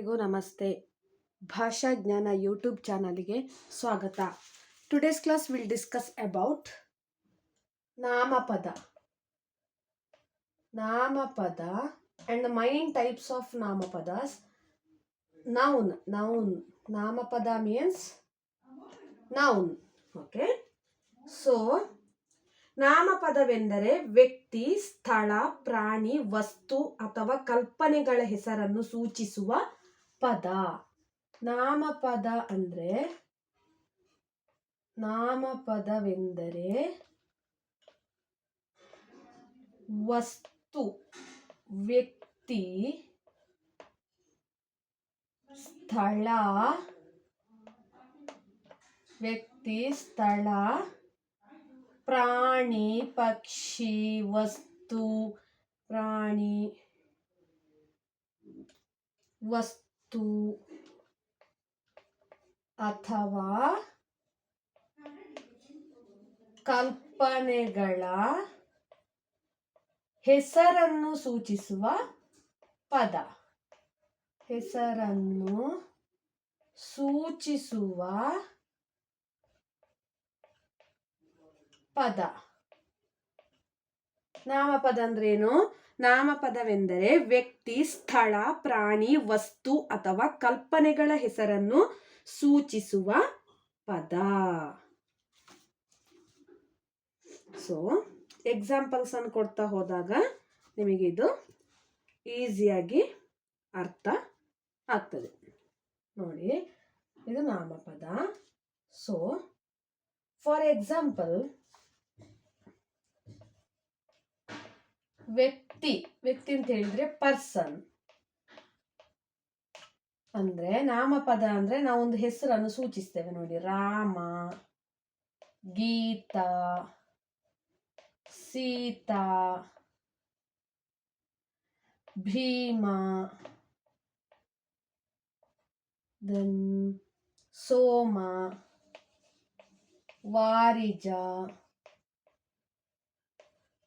ಎಲ್ಲರಿಗೂ ನಮಸ್ತೆ. ಭಾಷಾ ಜ್ಞಾನ ಯೂಟ್ಯೂಬ್ ಚಾನಲ್ಗೆ ಸ್ವಾಗತ. Today's class will discuss about ನಾಮಪದ and the main types of namapadas. Noun. Namapada means noun. Okay. So ನಾಮಪದವೆಂದರೆ ವ್ಯಕ್ತಿ, ಸ್ಥಳ, ಪ್ರಾಣಿ, ವಸ್ತು ಅಥವಾ ಕಲ್ಪನೆಗಳ ಹೆಸರನ್ನು ಸೂಚಿಸುವ ಪದ. ನಾಮಪದವೆಂದರೆ ವಸ್ತು, ವ್ಯಕ್ತಿ, ಸ್ಥಳ, ಪ್ರಾಣಿ, ಪಕ್ಷಿ, ವಸ್ತು ಅಥವಾ ಕಲ್ಪನೆಗಳ ಹೆಸರನ್ನು ಸೂಚಿಸುವ ಪದ. ನಾಮಪದ ಅಂದ್ರೇನು? ನಾಮಪದವೆಂದರೆ ವ್ಯಕ್ತಿ, ಸ್ಥಳ, ಪ್ರಾಣಿ, ವಸ್ತು ಅಥವಾ ಕಲ್ಪನೆಗಳ ಹೆಸರನ್ನು ಸೂಚಿಸುವ ಪದ. ಸೊ ಎಕ್ಸಾಂಪಲ್ಸ್ ಅನ್ನು ಕೊಡ್ತಾ ಹೋದಾಗ ನಿಮಗೆ ಇದು ಈಸಿಯಾಗಿ ಅರ್ಥ ಆಗ್ತದೆ. ನೋಡಿ, ಇದು ನಾಮಪದ. ಸೊ ಫಾರ್ ಎಕ್ಸಾಂಪಲ್, ವ್ಯಕ್ತಿ ಅಂತ ಹೇಳಿದ್ರೆ ಪರ್ಸನ್ ಅಂದ್ರೆ ನಾಮಪದ ಅಂದ್ರೆ ನಾವೊಂದು ಹೆಸರನ್ನು ಸೂಚಿಸ್ತೇವೆ. ನೋಡಿ, ರಾಮ, ಗೀತಾ, ಸೀತಾ, ಭೀಮ, ದೆನ್ ಸೋಮ, ವಾರಿಜ,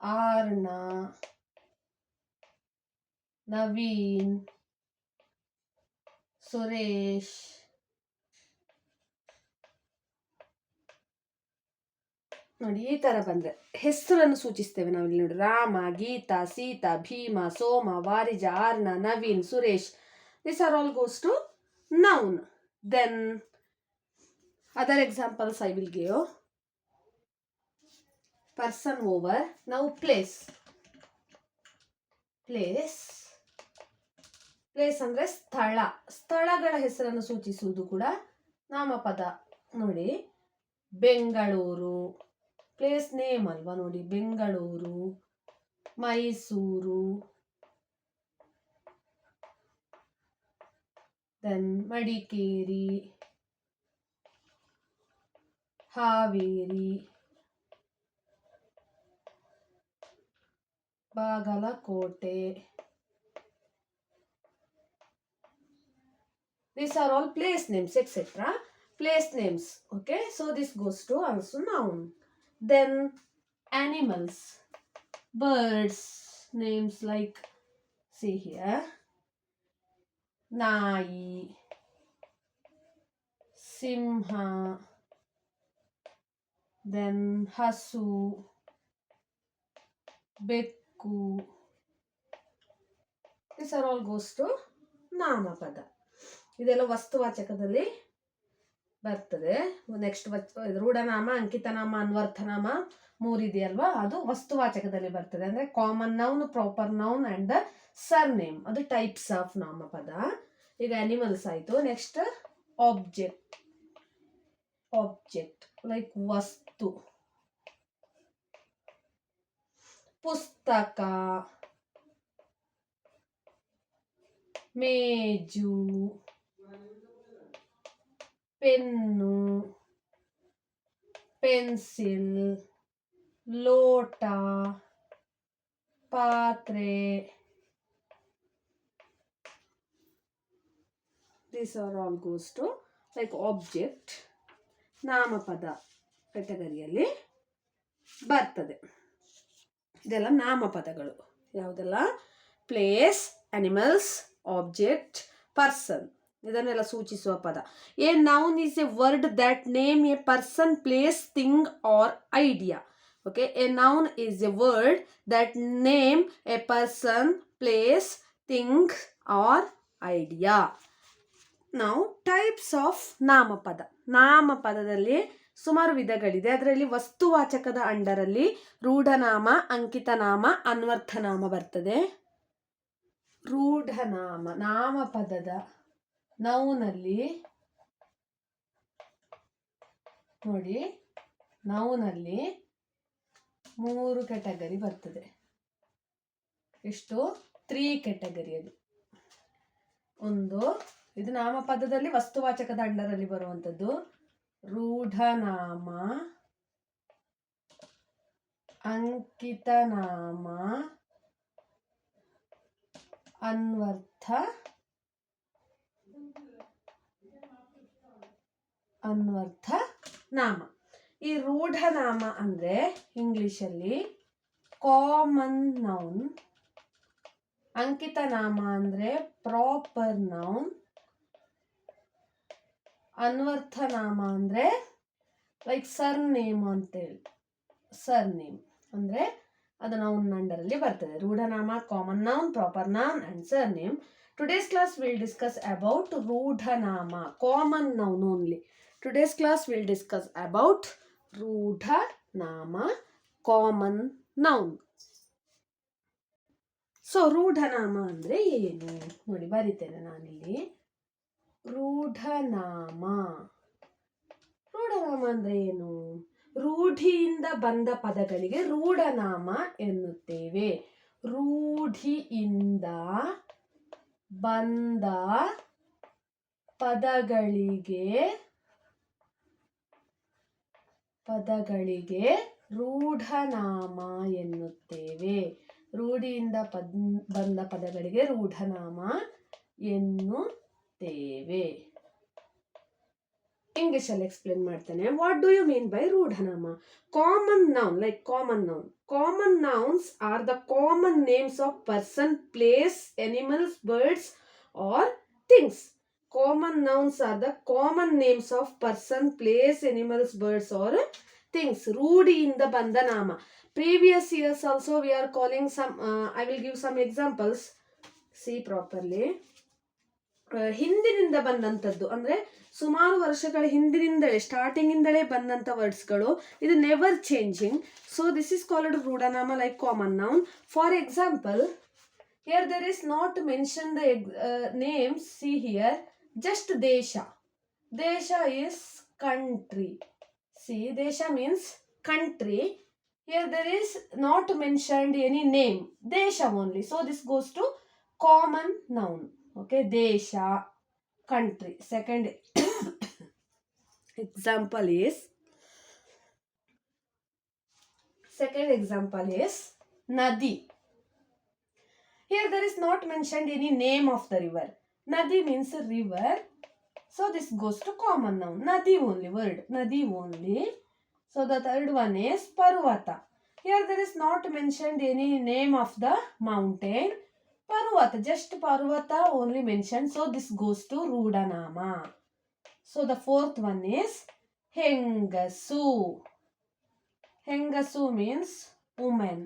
ಆರ್ಣ, ನವೀನ್, ಸುರೇಶ್, ನೋಡಿ ಈ ತರ ಬಂದ್ರೆ ಹೆಸರನ್ನು ಸೂಚಿಸ್ತೇವೆ ನಾವಿಲ್ಲಿ. ನೋಡಿ, Rama, Gita, Sita, Bhima, Soma, Varija, Arna, Naveen, Suresh. This are all goes to noun. Then other examples I will give. Person over. Now place ಅಂದ್ರೆ ಸ್ಥಳಗಳ ಹೆಸರನ್ನು ಸೂಚಿಸುವುದು ಕೂಡ ನಾಮಪದ. ನೋಡಿ, ಬೆಂಗಳೂರು ಪ್ಲೇಸ್ ನೇಮ್ ಅಲ್ವಾ. ನೋಡಿ, Bengaluru, Mysuru, then Madikeri, Haveri, Bagalkote. These are all place names, etc. Place names. Okay, so this goes to also noun. Then animals, birds names like, see here, ನಾಯಿ, ಸಿಂಹ, then ಹಸು, ಬೆಕ್ಕು. This are all goes to ನಾಮಪದ. ಇದೆಲ್ಲ ವಸ್ತುವಾಚಕದಲ್ಲಿ ಬರ್ತದೆ. Next ರೂಢನಾಮ, ಅಂಕಿತನಾಮ, ಅನ್ವರ್ಥನಾಮ 3 ಇದೆಯಲ್ವಾ, ಅದು ವಸ್ತುವಾಚಕದಲ್ಲಿ ಬರ್ತದೆ. ಅಂದ್ರೆ common noun, proper noun and surname. ಅದು ಟೈಪ್ಸ್ ಆಫ್ ನಾಮಪದ. ಈಗ ಅನಿಮಲ್ಸ್ ಆಯ್ತು. ನೆಕ್ಸ್ಟ್ ಆಬ್ಜೆಕ್ಟ್ ಲೈಕ್ ವಸ್ತು, ಪುಸ್ತಕ, ಮೇಜು, ಪೆನ್ನು, ಪೆನ್ಸಿಲ್, ಲೋಟ, ಪಾತ್ರೆ. These are all goes to like object. ನಾಮಪದ ಕ್ಯಾಟಗರಿಯಲ್ಲಿ ಬರ್ತದೆ. ಇದೆಲ್ಲ ನಾಮಪದಗಳು. ಯಾವುದೆಲ್ಲ? ಪ್ಲೇಸ್, ಅನಿಮಲ್ಸ್, ಆಬ್ಜೆಕ್ಟ್, ಪರ್ಸನ್, ಇದನ್ನೆಲ್ಲ ಸೂಚಿಸುವ ಪದ. A noun is A word that name A person, place, thing R idea. Okay, A noun is A word that name A person, place, thing R idea. ನಾವು types of ನಾಮಪದ. ನಾಮಪದದಲ್ಲಿ ಸುಮಾರು ವಿಧಗಳಿದೆ. ಅದರಲ್ಲಿ ವಸ್ತುವಾಚಕದ ಅಂಡರಲ್ಲಿ ರೂಢನಾಮ, ಅಂಕಿತನಾಮ, ಅನ್ವರ್ಥನಾಮ ಬರ್ತದೆ. ರೂಢನಾಮ ನಾಮಪದದ ನೌನಲ್ಲಿ ನೋಡಿ, ನೌನಲ್ಲಿ 3 category ಬರ್ತದೆ. ಎಷ್ಟು? 3 ಕ್ಯಾಟಗರಿಯಲ್ಲಿ. ಒಂದು, ಇದು ನಾಮಪದದಲ್ಲಿ ವಸ್ತುವಾಚಕದ ಅಂಡರಲ್ಲಿ ಬರುವಂಥದ್ದು ರೂಢನಾಮ, ಅಂಕಿತನಾಮ, ಅನ್ವರ್ಥನಾಮ. ಈ ರೂಢನಾಮ ಅಂದ್ರೆ ಇಂಗ್ಲಿಷಲ್ಲಿ ಕಾಮನ್ ನೌನ್, ಅಂಕಿತನಾಮ ಅಂದ್ರೆ ಪ್ರಾಪರ್ ನೌನ್, ಅನ್ವರ್ಥನಾಮ ಅಂದ್ರೆ ಲೈಕ್ ಸರ್ನೇಮ್ ಅಂತೇಳಿ. ಸರ್ನೇಮ್ ಅಂದ್ರೆ ಅದು ನೌನ್ ಅಂಡರಲ್ಲಿ ಬರ್ತದೆ. ರೂಢನಾಮ, common noun, proper noun and surname. Today's class will discuss about ರೂಢನಾಮ, common noun only. Today's class will discuss about ರೂಢನಾಮ, common noun. ಸೊ ರೂಢನಾಮ ಅಂದ್ರೆ ಏನು ನೋಡಿ, ಬರಿತೇನೆ ನಾನಿಲ್ಲಿ. ರೂಢನಾಮ, ರೂಢನಾಮ ಅಂದ್ರೆ ಏನು? ರೂಢಿಯಿಂದ ಬಂದ ಪದಗಳಿಗೆ ರೂಢನಾಮ ಎನ್ನುತ್ತೇವೆ. ರೂಢಿಯಿಂದ ಬಂದ ಪದಗಳಿಗೆ ರೂಢನಾಮ ಎನ್ನುತ್ತೇವೆ. ರೂಢಿಯಿಂದ ಬಂದ ಪದಗಳಿಗೆ ರೂಢನಾಮ ಎನ್ನುತ್ತೇವೆ. ಇಂಗ್ಲಿಷ್ ಅಲ್ಲಿ ಎಕ್ಸ್ಪ್ಲೇನ್ ಮಾಡ್ತೇನೆ. What do you mean by ರೂಢನಾಮ? Common noun, like common noun. Common nouns are the common names of person, place, animals, birds or things. Common nouns are the common names of person, place, animals, birds or things. ರೂಢಿಯಿಂದ ಬಂದ ನಾಮ. Previous years also we are calling some, I will give some examples. See properly. ಹಿಂದಿನಿಂದ ಬಂದಂಥದ್ದು ಅಂದ್ರೆ ಸುಮಾರು ವರ್ಷಗಳ ಹಿಂದಿನಿಂದಲೇ, starting ಇಂದಲೇ ಬಂದಂತ ವರ್ಡ್ಸ್ಗಳು. ಇದು never changing. So this is called ರೂಢನಾಮ, like common noun. For example, here there is not mentioned the names. See here, just Desha. Desha is country. See, Desha means country. Here there is not mentioned any name, Desha only. So this goes to common noun. Okay, Desha, country. Second example is Nadi. Here there is not mentioned any name of the river. Nadi means river. So this goes to common noun. Nadi only, word Nadi only. So the third one is Parvata. Here there is not mentioned any name of the mountain. Parvata, just Parvata only mentioned. So this goes to Rudanama. So the fourth one is Hengasu. Hengasu means woman.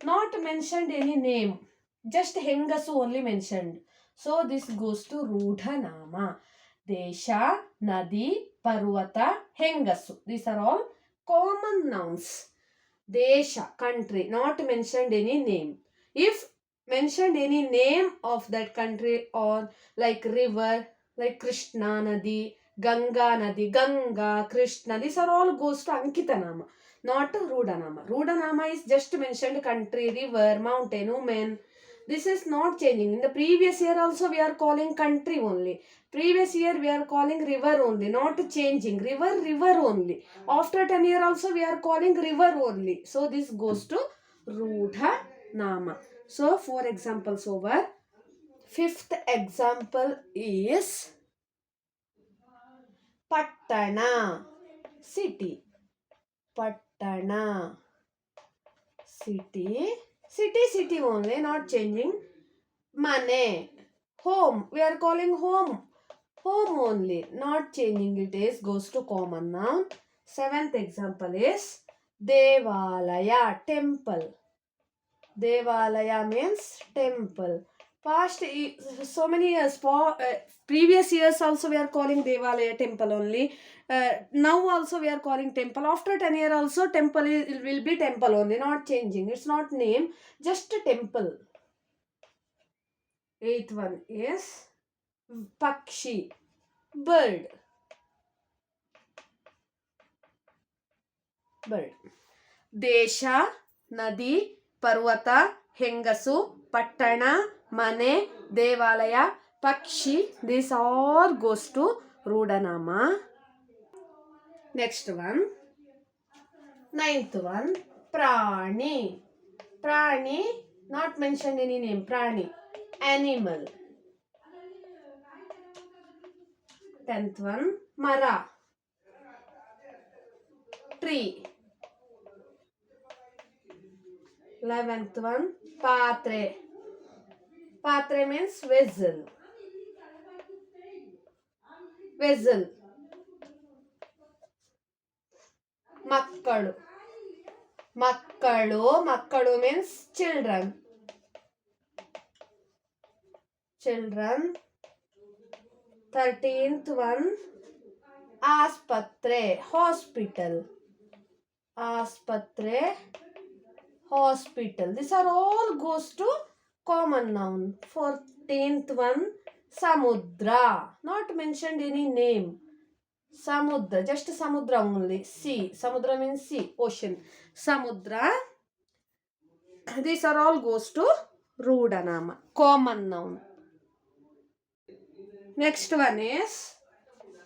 Not mentioned any name, just Hengasu only mentioned. So this goes to Rudanama. Desha, Nadi, Parvata, Hengasu. These are all common nouns. Desha, country, not mentioned any name. If mentioned any name of that country, or like river, like Krishna Nadi, Ganga Nadi, Ganga, Krishna, these are all goes to Ankitanama, not Rudanama. Rudanama is just mentioned country, river, mountain, woman. This is not changing. In the previous year also we are calling country only. Previous year we are calling river only, not changing. River only. After 10 years also we are calling river only. So this goes to Rudanama. So 4 examples over. Fifth example is Pattana, city. Pattana, city only, not changing. Mane, Home, we are calling home. Home only, not changing it is goes to common noun. 7th example is Devalaya, temple. Devalaya means temple. Past so many years, previous years also we are calling Devalaya temple only. Now also we are calling temple. After 10 years also temple will be temple only, not changing. It's not name, just a temple. 8th one is Pakshi, bird. Bird. Desha, nadi, parvata, hengasu, pattana, mane, devalaya, pakshi. This all goes to Rudanama. Next one. 9th one. Prani. Prani, not mentioned any name. Prani, animal. 10th one. Mara, tree. 11th one. Patre. Patre means vessel. Vessel. Makkalu. Makkalu means children. Children. 13th one. Aspatre, hospital. Aspatre, hospital. These are all goes to common noun. 14th one. Samudra, not mentioned any name. Samudra, just Samudra only. Sea. Samudra means sea, ocean. Samudra. These are all goes to Rudanama, common noun. Next one is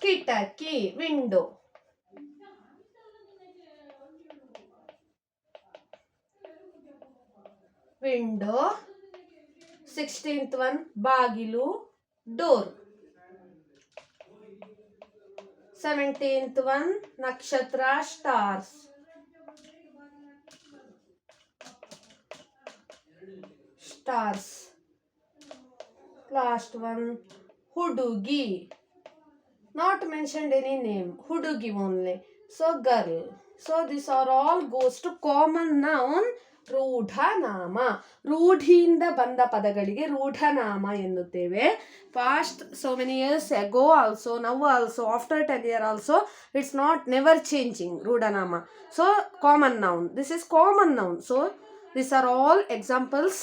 Kitaki, window. Window. 16th one, Bagilu, door. 17th one, Nakshatra, stars. Stars. Last one, Hudugi. Not mentioned any name. Hudugi only. So girl. So these are all goes to common noun. ರೂಢನಾಮ. ರೂಢಿಯಿಂದ ಬಂದ ಪದಗಳಿಗೆ ರೂಢನಾಮ ಎನ್ನುತ್ತೇವೆ. Past so many years ago also, now also, after 10 years also, it's not never changing ರೂಢನಾಮ. So common noun. This is common noun. So these are all examples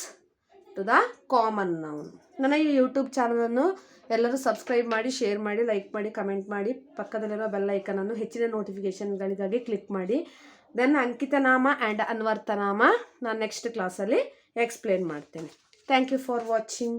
to the common noun. ನನ್ನ ಈ YouTube ಚಾನಲನ್ನು ಎಲ್ಲರೂ subscribe ಮಾಡಿ, share ಮಾಡಿ, like ಮಾಡಿ, comment ಮಾಡಿ, ಪಕ್ಕದಲ್ಲಿರೋ bell ಐಕನನ್ನು ಹೆಚ್ಚಿನ ನೋಟಿಫಿಕೇಷನ್ಗಳಿಗಾಗಿ ಕ್ಲಿಕ್ ಮಾಡಿ. ದೆನ್ ಅಂಕಿತನಾಮ ಆ್ಯಂಡ್ ಅನ್ವರ್ಥನಾಮ ನಾನು ನೆಕ್ಸ್ಟ್ ಕ್ಲಾಸಲ್ಲಿ ಎಕ್ಸ್ಪ್ಲೇನ್ ಮಾಡ್ತೇನೆ. Thank you for watching.